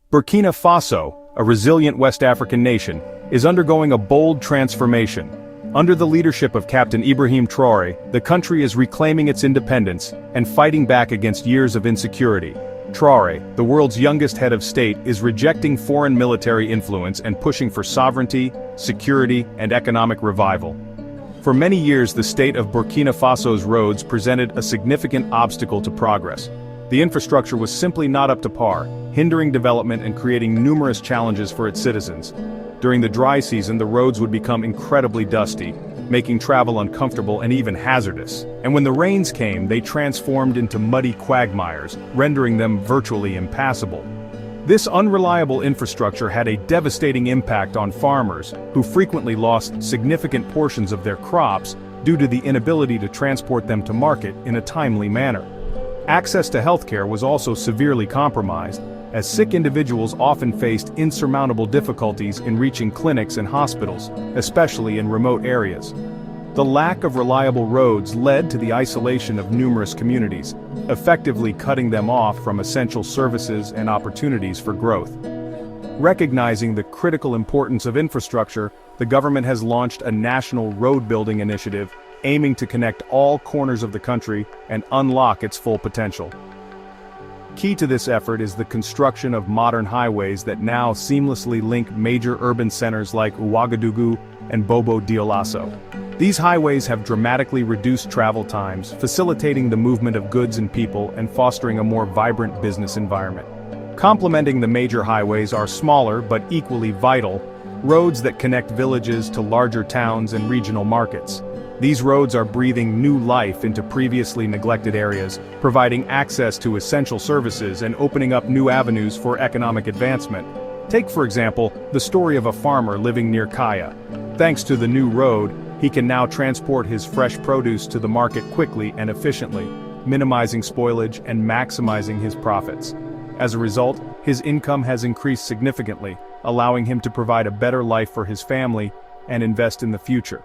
Burkina Faso, a resilient West African nation, is undergoing a bold transformation. Under the leadership of Captain Ibrahim Traoré, the country is reclaiming its independence and fighting back against years of insecurity. Traoré, the world's youngest head of state, is rejecting foreign military influence and pushing for sovereignty, security, and economic revival. For many years, the state of Burkina Faso's roads presented a significant obstacle to progress. The infrastructure was simply not up to par, hindering development and creating numerous challenges for its citizens. During the dry season, the roads would become incredibly dusty, making travel uncomfortable and even hazardous. And when the rains came, they transformed into muddy quagmires, rendering them virtually impassable. This unreliable infrastructure had a devastating impact on farmers, who frequently lost significant portions of their crops due to the inability to transport them to market in a timely manner. Access to healthcare was also severely compromised, as sick individuals often faced insurmountable difficulties in reaching clinics and hospitals, especially in remote areas. The lack of reliable roads led to the isolation of numerous communities, effectively cutting them off from essential services and opportunities for growth. Recognizing the critical importance of infrastructure, the government has launched a national road-building initiative aiming to connect all corners of the country and unlock its full potential. Key to this effort is the construction of modern highways that now seamlessly link major urban centers like Ouagadougou and Bobo Dioulasso. These highways have dramatically reduced travel times, facilitating the movement of goods and people and fostering a more vibrant business environment. Complementing the major highways are smaller but equally vital roads that connect villages to larger towns and regional markets. These roads are breathing new life into previously neglected areas, providing access to essential services and opening up new avenues for economic advancement. Take, for example, the story of a farmer living near Kaya. Thanks to the new road, he can now transport his fresh produce to the market quickly and efficiently, minimizing spoilage and maximizing his profits. As a result, his income has increased significantly, allowing him to provide a better life for his family and invest in the future.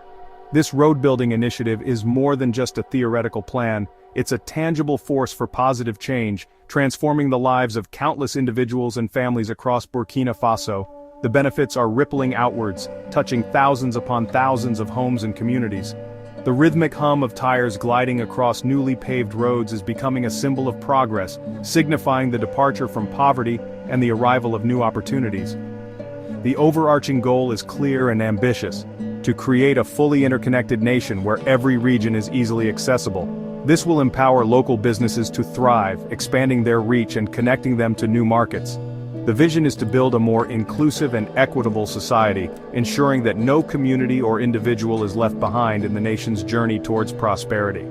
This road-building initiative is more than just a theoretical plan, it's a tangible force for positive change, transforming the lives of countless individuals and families across Burkina Faso. The benefits are rippling outwards, touching thousands upon thousands of homes and communities. The rhythmic hum of tires gliding across newly paved roads is becoming a symbol of progress, signifying the departure from poverty and the arrival of new opportunities. The overarching goal is clear and ambitious: to create a fully interconnected nation where every region is easily accessible. This will empower local businesses to thrive, expanding their reach and connecting them to new markets. The vision is to build a more inclusive and equitable society, ensuring that no community or individual is left behind in the nation's journey towards prosperity.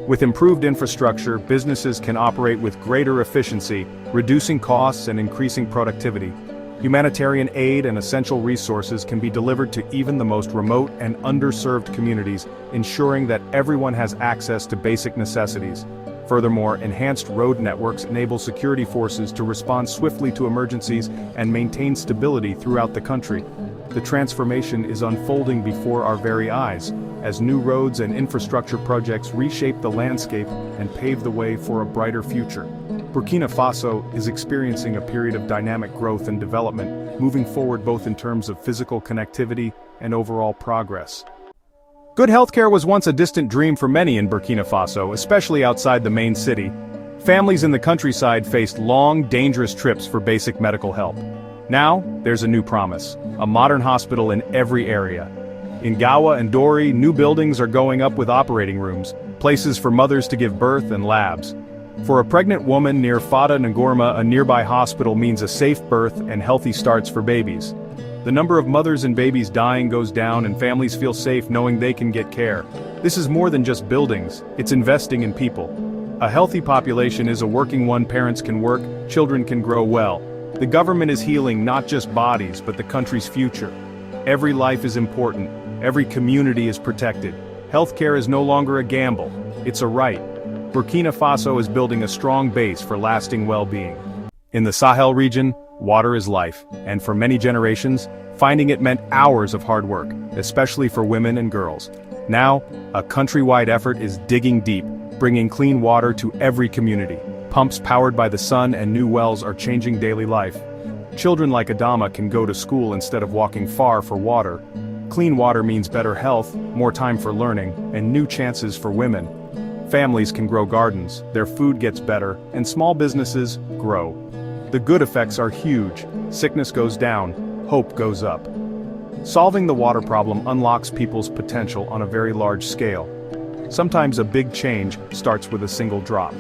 With improved infrastructure, businesses can operate with greater efficiency, reducing costs and increasing productivity. Humanitarian aid and essential resources can be delivered to even the most remote and underserved communities, ensuring that everyone has access to basic necessities. Furthermore, enhanced road networks enable security forces to respond swiftly to emergencies and maintain stability throughout the country. The transformation is unfolding before our very eyes, as new roads and infrastructure projects reshape the landscape and pave the way for a brighter future. Burkina Faso is experiencing a period of dynamic growth and development, moving forward both in terms of physical connectivity and overall progress. Good healthcare was once a distant dream for many in Burkina Faso, especially outside the main city. Families in the countryside faced long, dangerous trips for basic medical help. Now, there's a new promise: a modern hospital in every area. In Gawa and Dori, new buildings are going up with operating rooms, places for mothers to give birth, and labs. For a pregnant woman near Fada Ngorma, a nearby hospital means a safe birth and healthy starts for babies. The number of mothers and babies dying goes down, and families feel safe knowing they can get care. This is more than just buildings, it's investing in people. A healthy population is a working one. Parents can work, children can grow well. The government is healing not just bodies, but the country's future. Every life is important, every community is protected. Healthcare is no longer a gamble, it's a right. Burkina Faso is building a strong base for lasting well-being. In the Sahel region, water is life, and for many generations, finding it meant hours of hard work, especially for women and girls. Now, a countrywide effort is digging deep, bringing clean water to every community. Pumps powered by the sun and new wells are changing daily life. Children like Adama can go to school instead of walking far for water. Clean water means better health, more time for learning, and new chances for women. Families can grow gardens, their food gets better, and small businesses grow. The good effects are huge. Sickness goes down, hope goes up. Solving the water problem unlocks people's potential on a very large scale. Sometimes a big change starts with a single drop.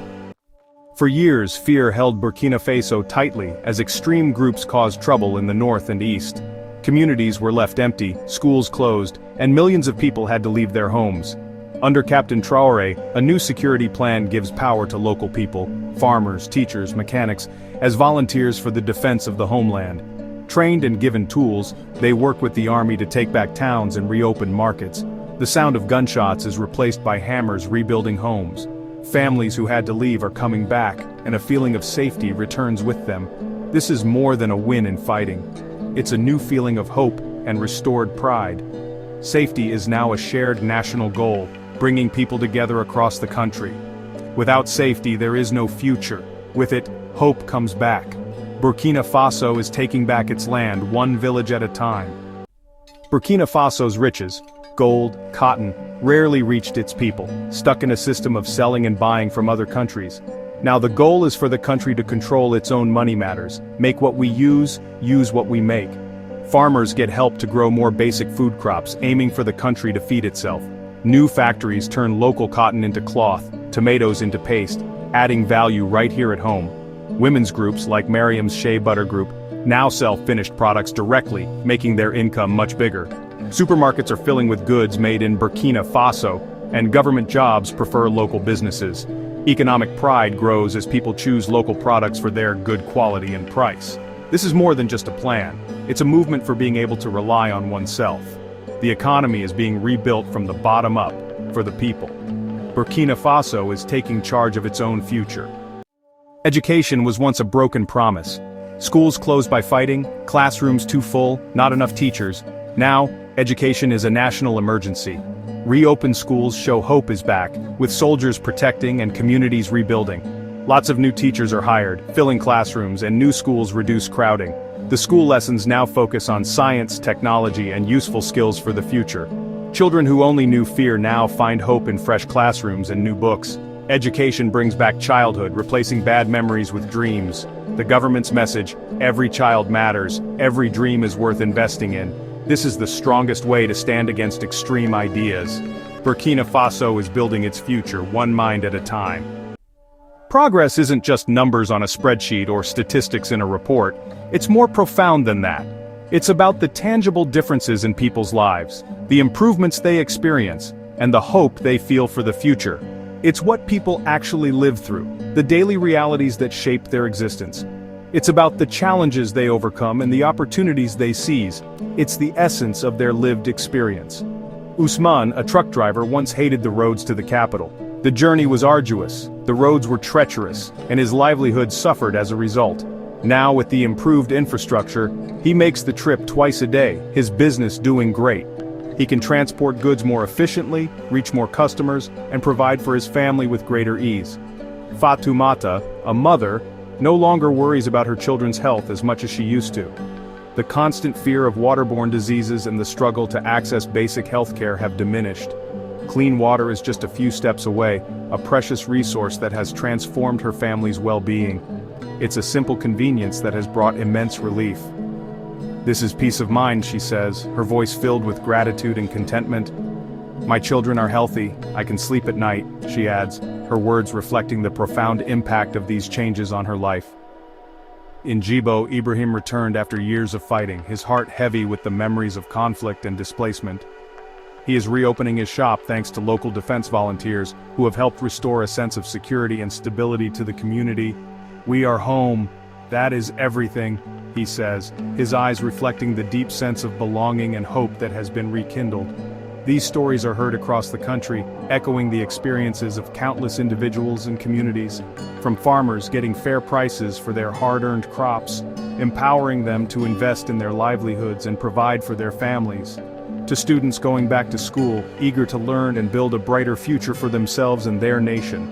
For years, fear held Burkina Faso tightly as extreme groups caused trouble in the north and east. Communities were left empty, schools closed, and millions of people had to leave their homes. Under Captain Traoré, a new security plan gives power to local people, farmers, teachers, mechanics, as volunteers for the defense of the homeland. Trained and given tools, they work with the army to take back towns and reopen markets. The sound of gunshots is replaced by hammers rebuilding homes. Families who had to leave are coming back, and a feeling of safety returns with them. This is more than a win in fighting. It's a new feeling of hope and restored pride. Safety is now a shared national goal, bringing people together across the country. Without safety, there is no future. With it, hope comes back. Burkina Faso is taking back its land, one village at a time. Burkina Faso's riches, gold, cotton, rarely reached its people, stuck in a system of selling and buying from other countries. Now the goal is for the country to control its own money matters, make what we use what we make. Farmers get help to grow more basic food crops, aiming for the country to feed itself. New factories turn local cotton into cloth, tomatoes into paste, adding value right here at home. Women's groups like Mariam's Shea Butter Group now sell finished products directly, making their income much bigger. Supermarkets are filling with goods made in Burkina Faso, and government jobs prefer local businesses. Economic pride grows as people choose local products for their good quality and price. This is more than just a plan. It's a movement for being able to rely on oneself. The economy is being rebuilt from the bottom up, for the people. Burkina Faso is taking charge of its own future. Education was once a broken promise. Schools closed by fighting, classrooms too full, not enough teachers. Now, education is a national emergency. Reopened schools show hope is back, with soldiers protecting and communities rebuilding. Lots of new teachers are hired, filling classrooms, and new schools reduce crowding. The school lessons now focus on science, technology, and useful skills for the future. Children who only knew fear now find hope in fresh classrooms and new books. Education brings back childhood, replacing bad memories with dreams. The government's message, every child matters, every dream is worth investing in. This is the strongest way to stand against extreme ideas. Burkina Faso is building its future, one mind at a time. Progress isn't just numbers on a spreadsheet or statistics in a report. It's more profound than that. It's about the tangible differences in people's lives, the improvements they experience, and the hope they feel for the future. It's what people actually live through, the daily realities that shape their existence. It's about the challenges they overcome and the opportunities they seize. It's the essence of their lived experience. Usman, a truck driver, once hated the roads to the capital. The journey was arduous, the roads were treacherous, and his livelihood suffered as a result. Now, with the improved infrastructure, he makes the trip twice a day, his business doing great. He can transport goods more efficiently, reach more customers, and provide for his family with greater ease. Fatoumata, a mother, no longer worries about her children's health as much as she used to. The constant fear of waterborne diseases and the struggle to access basic health care have diminished. Clean water is just a few steps away, a precious resource that has transformed her family's well-being. It's a simple convenience that has brought immense relief. "This is peace of mind," she says, her voice filled with gratitude and contentment. "My children are healthy, I can sleep at night," she adds, her words reflecting the profound impact of these changes on her life. In Djibo, Ibrahim returned after years of fighting, his heart heavy with the memories of conflict and displacement. He is reopening his shop thanks to local defense volunteers who have helped restore a sense of security and stability to the community. "We are home. That is everything," he says, his eyes reflecting the deep sense of belonging and hope that has been rekindled. These stories are heard across the country, echoing the experiences of countless individuals and communities, from farmers getting fair prices for their hard-earned crops, empowering them to invest in their livelihoods and provide for their families, to students going back to school, eager to learn and build a brighter future for themselves and their nation.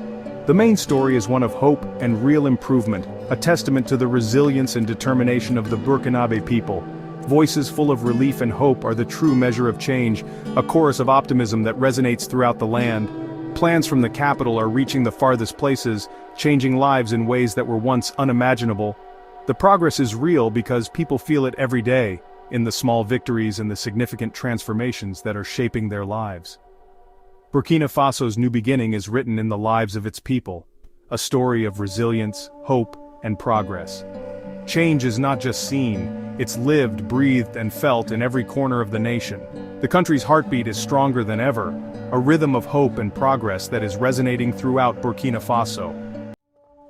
The main story is one of hope and real improvement, a testament to the resilience and determination of the Burkinabe people. Voices full of relief and hope are the true measure of change, a chorus of optimism that resonates throughout the land. Plans from the capital are reaching the farthest places, changing lives in ways that were once unimaginable. The progress is real because people feel it every day, in the small victories and the significant transformations that are shaping their lives. Burkina Faso's new beginning is written in the lives of its people, a story of resilience, hope, and progress. Change is not just seen, it's lived, breathed, and felt in every corner of the nation. The country's heartbeat is stronger than ever, a rhythm of hope and progress that is resonating throughout Burkina Faso.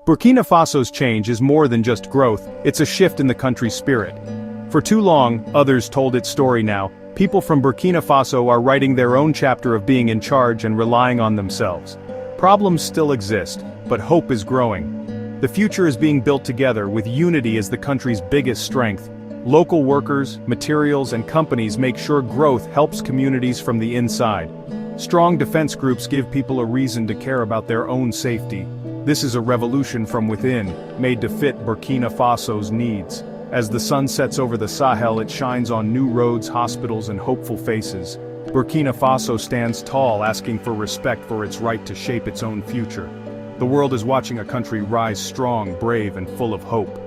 Burkina Faso's change is more than just growth, it's a shift in the country's spirit. For too long, others told its story now. People from Burkina Faso are writing their own chapter of being in charge and relying on themselves. Problems still exist, but hope is growing. The future is being built together, with unity as the country's biggest strength. Local workers, materials, and companies make sure growth helps communities from the inside. Strong defense groups give people a reason to care about their own safety. This is a revolution from within, made to fit Burkina Faso's needs. As the sun sets over the Sahel, it shines on new roads, hospitals, and hopeful faces. Burkina Faso stands tall, asking for respect for its right to shape its own future. The world is watching a country rise strong, brave, and full of hope.